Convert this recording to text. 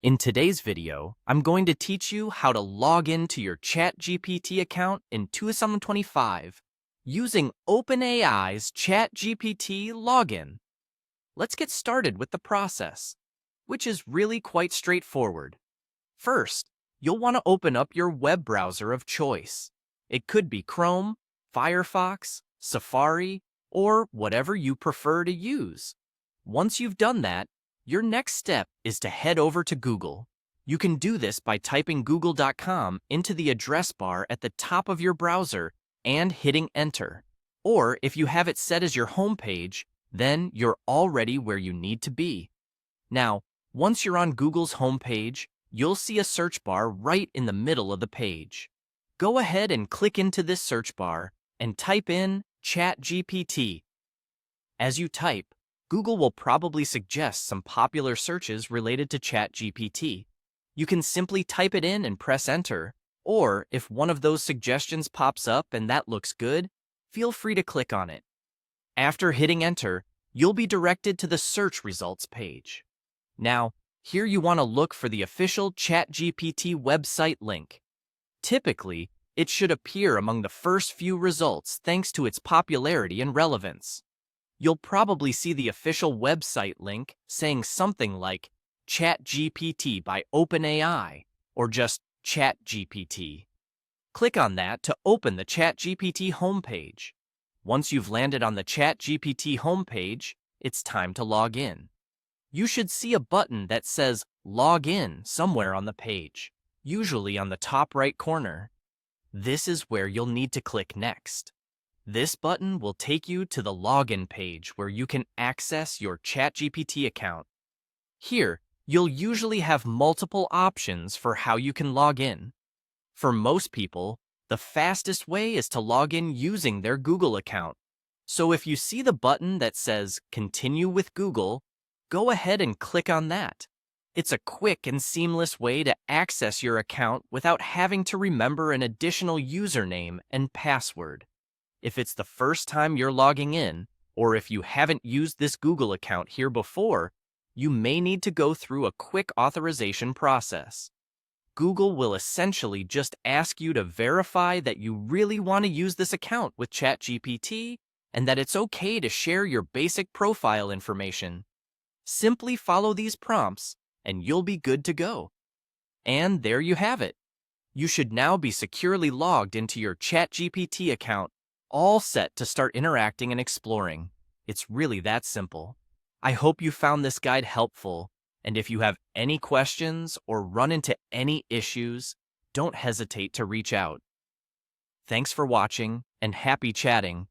In today's video, I'm going to teach you how to log into your ChatGPT account in 2025 using OpenAI's ChatGPT login. Let's get started with the process, which is really quite straightforward. First, you'll want to open up your web browser of choice. It could be Chrome, Firefox, Safari, or whatever you prefer to use. Once you've done that, your next step is to head over to Google. You can do this by typing google.com into the address bar at the top of your browser and hitting enter. Or if you have it set as your home page, then you're already where you need to be. Now, once you're on Google's home page, you'll see a search bar right in the middle of the page. Go ahead and click into this search bar and type in ChatGPT. As you type, Google will probably suggest some popular searches related to ChatGPT. You can simply type it in and press enter, or if one of those suggestions pops up and that looks good, feel free to click on it. After hitting enter, you'll be directed to the search results page. Now, here you want to look for the official ChatGPT website link. Typically, it should appear among the first few results thanks to its popularity and relevance. You'll probably see the official website link saying something like ChatGPT by OpenAI or just ChatGPT. Click on that to open the ChatGPT homepage. Once you've landed on the ChatGPT homepage, it's time to log in. You should see a button that says Log In somewhere on the page, usually on the top right corner. This is where you'll need to click Next. This button will take you to the login page where you can access your ChatGPT account. Here, you'll usually have multiple options for how you can log in. For most people, the fastest way is to log in using their Google account. So if you see the button that says Continue with Google, go ahead and click on that. It's a quick and seamless way to access your account without having to remember an additional username and password. If it's the first time you're logging in, or if you haven't used this Google account here before, you may need to go through a quick authorization process. Google will essentially just ask you to verify that you really want to use this account with ChatGPT and that it's okay to share your basic profile information. Simply follow these prompts and you'll be good to go. And there you have it. You should now be securely logged into your ChatGPT account, all set to start interacting and exploring. It's really that simple. I hope you found this guide helpful, and if you have any questions or run into any issues, don't hesitate to reach out. Thanks for watching, and happy chatting.